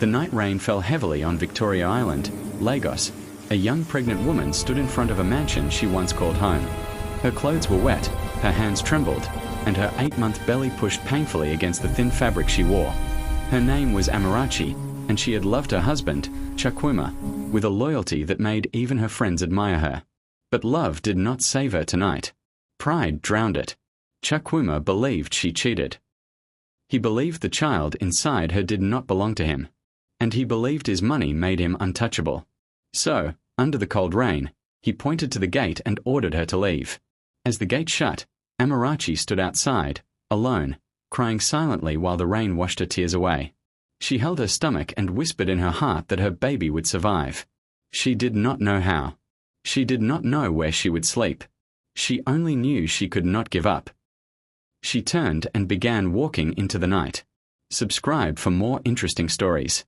The night rain fell heavily on Victoria Island, Lagos. A young pregnant woman stood in front of a mansion she once called home. Her clothes were wet, her hands trembled, and her 8-month belly pushed painfully against the thin fabric she wore. Her name was Amarachi, and she had loved her husband, Chukwuma, with a loyalty that made even her friends admire her. But love did not save her tonight. Pride drowned it. Chukwuma believed she cheated. He believed the child inside her did not belong to him, and he believed his money made him untouchable. So, under the cold rain, he pointed to the gate and ordered her to leave. As the gate shut, Amarachi stood outside, alone, crying silently while the rain washed her tears away. She held her stomach and whispered in her heart that her baby would survive. She did not know how. She did not know where she would sleep. She only knew she could not give up. She turned and began walking into the night. Subscribe for more interesting stories.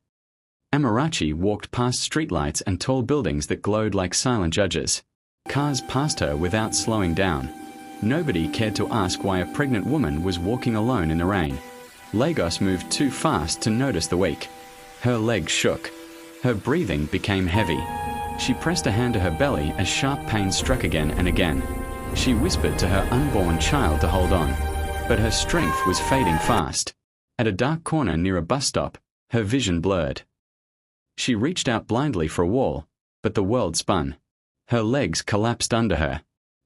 Amarachi walked past streetlights and tall buildings that glowed like silent judges. Cars passed her without slowing down. Nobody cared to ask why a pregnant woman was walking alone in the rain. Lagos moved too fast to notice the weak. Her legs shook. Her breathing became heavy. She pressed a hand to her belly as sharp pains struck again and again. She whispered to her unborn child to hold on, but her strength was fading fast. At a dark corner near a bus stop, her vision blurred. She reached out blindly for a wall, but the world spun. Her legs collapsed under her.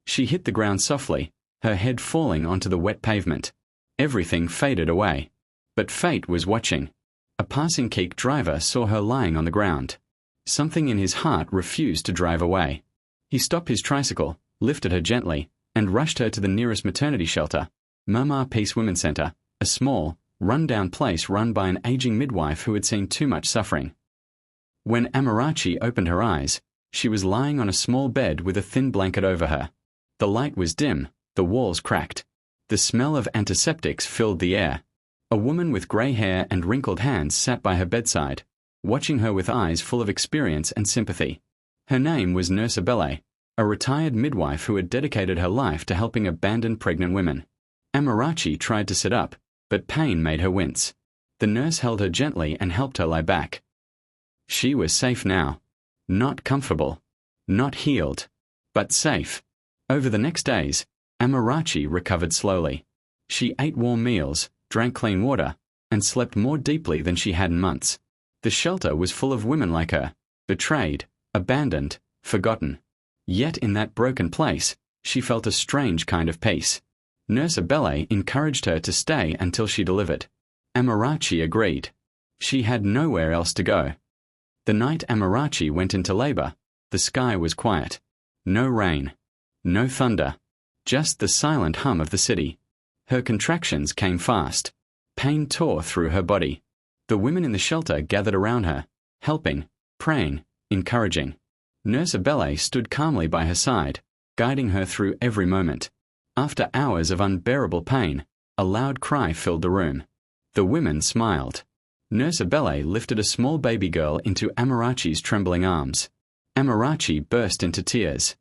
She hit the ground softly, her head falling onto the wet pavement. Everything faded away. But fate was watching. A passing Keek driver saw her lying on the ground. Something in his heart refused to drive away. He stopped his tricycle, lifted her gently, and rushed her to the nearest maternity shelter, Murmur Peace Women's Center, a small, run-down place run by an aging midwife who had seen too much suffering. When Amarachi opened her eyes, she was lying on a small bed with a thin blanket over her. The light was dim, the walls cracked. The smell of antiseptics filled the air. A woman with grey hair and wrinkled hands sat by her bedside, watching her with eyes full of experience and sympathy. Her name was Nurse Abele, a retired midwife who had dedicated her life to helping abandoned pregnant women. Amarachi tried to sit up, but pain made her wince. The nurse held her gently and helped her lie back. She was safe now. Not comfortable. Not healed. But safe. Over the next days, Amarachi recovered slowly. She ate warm meals, drank clean water, and slept more deeply than she had in months. The shelter was full of women like her, betrayed, abandoned, forgotten. Yet in that broken place, she felt a strange kind of peace. Nurse Abele encouraged her to stay until she delivered. Amarachi agreed. She had nowhere else to go. The night Amarachi went into labor, the sky was quiet. No rain. No thunder. Just the silent hum of the city. Her contractions came fast. Pain tore through her body. The women in the shelter gathered around her, helping, praying, encouraging. Nurse Abele stood calmly by her side, guiding her through every moment. After hours of unbearable pain, a loud cry filled the room. The women smiled. Nurse Abele lifted a small baby girl into Amarachi's trembling arms. Amarachi burst into tears.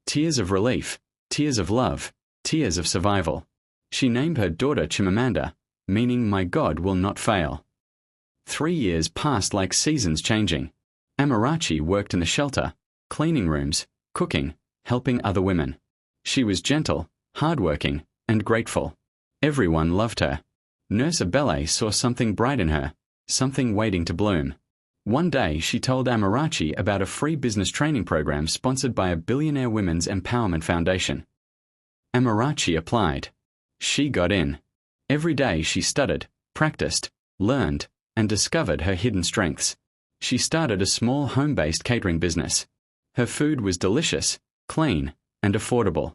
Tears of relief, tears of love, tears of survival. She named her daughter Chimamanda, meaning my God will not fail. 3 years passed like seasons changing. Amarachi worked in the shelter, cleaning rooms, cooking, helping other women. She was gentle, hardworking, and grateful. Everyone loved her. Nurse Abele saw something bright in her, something waiting to bloom. One day she told Amarachi about a free business training program sponsored by a billionaire women's empowerment foundation. Amarachi applied. She got in. Every day she studied, practiced, learned, and discovered her hidden strengths. She started a small home-based catering business. Her food was delicious, clean, and affordable.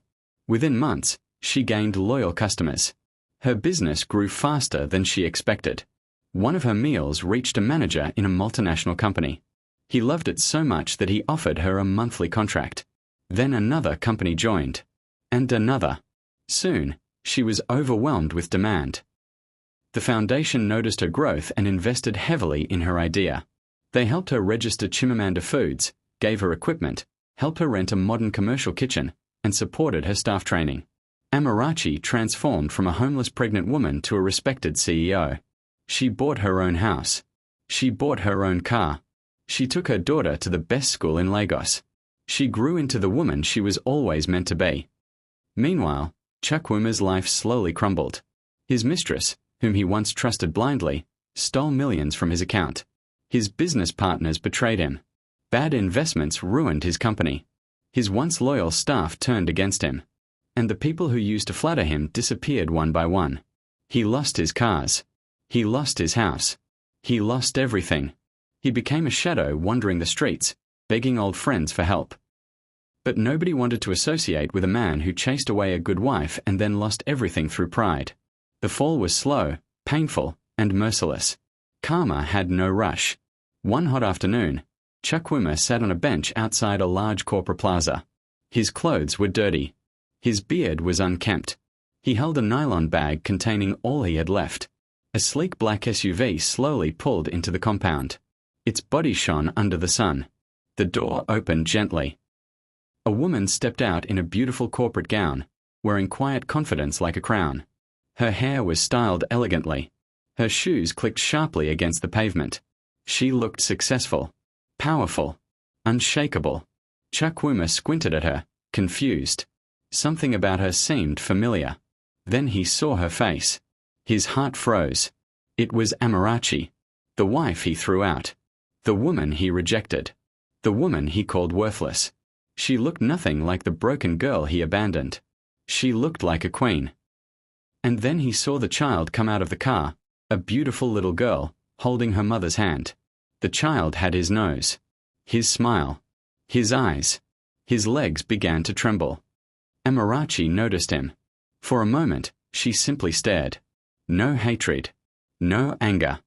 Within months, she gained loyal customers. Her business grew faster than she expected. One of her meals reached a manager in a multinational company. He loved it so much that he offered her a monthly contract. Then another company joined. And another. Soon, she was overwhelmed with demand. The foundation noticed her growth and invested heavily in her idea. They helped her register Chimamanda Foods, gave her equipment, helped her rent a modern commercial kitchen, and supported her staff training. Amarachi transformed from a homeless pregnant woman to a respected CEO. She bought her own house. She bought her own car. She took her daughter to the best school in Lagos. She grew into the woman she was always meant to be. Meanwhile, Chukwuma's life slowly crumbled. His mistress, whom he once trusted blindly, stole millions from his account. His business partners betrayed him. Bad investments ruined his company. His once loyal staff turned against him. And the people who used to flatter him disappeared one by one. He lost his cars. He lost his house. He lost everything. He became a shadow wandering the streets, begging old friends for help. But nobody wanted to associate with a man who chased away a good wife and then lost everything through pride. The fall was slow, painful, and merciless. Karma had no rush. One hot afternoon, Chukwuma sat on a bench outside a large corporate plaza. His clothes were dirty. His beard was unkempt. He held a nylon bag containing all he had left. A sleek black SUV slowly pulled into the compound. Its body shone under the sun. The door opened gently. A woman stepped out in a beautiful corporate gown, wearing quiet confidence like a crown. Her hair was styled elegantly. Her shoes clicked sharply against the pavement. She looked successful, powerful, unshakable. Chukwuma squinted at her, confused. Something about her seemed familiar. Then he saw her face. His heart froze. It was Amarachi, the wife he threw out, the woman he rejected, the woman he called worthless. She looked nothing like the broken girl he abandoned. She looked like a queen. And then he saw the child come out of the car, a beautiful little girl, holding her mother's hand. The child had his nose, his smile, his eyes. His legs began to tremble. Amarachi noticed him. For a moment, she simply stared. No hatred, no anger,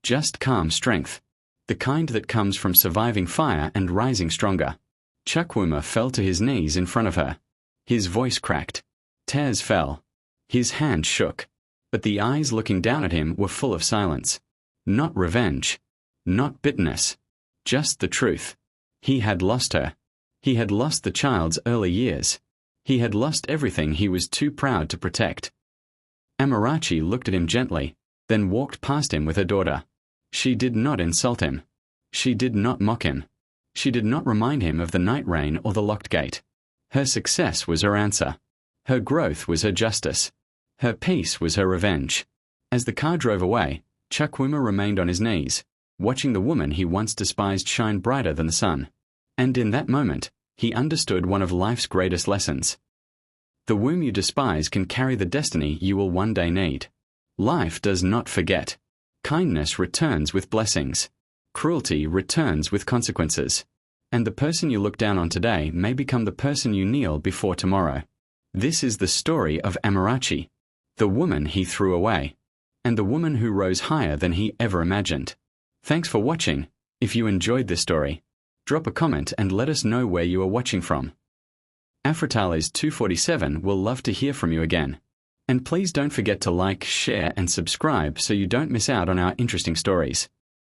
just calm strength, the kind that comes from surviving fire and rising stronger. Chukwuma fell to his knees in front of her. His voice cracked. Tears fell. His hand shook. But the eyes looking down at him were full of silence. Not revenge. Not bitterness. Just the truth. He had lost her. He had lost the child's early years. He had lost everything he was too proud to protect. Amarachi looked at him gently, then walked past him with her daughter. She did not insult him. She did not mock him. She did not remind him of the night rain or the locked gate. Her success was her answer. Her growth was her justice. Her peace was her revenge. As the car drove away, Chukwuma remained on his knees, watching the woman he once despised shine brighter than the sun. And in that moment, he understood one of life's greatest lessons. The womb you despise can carry the destiny you will one day need. Life does not forget. Kindness returns with blessings. Cruelty returns with consequences. And the person you look down on today may become the person you kneel before tomorrow. This is the story of Amarachi, the woman he threw away, and the woman who rose higher than he ever imagined. Thanks for watching. If you enjoyed this story, drop a comment and let us know where you are watching from. Afrotales247 will love to hear from you again. And please don't forget to like, share and subscribe so you don't miss out on our interesting stories.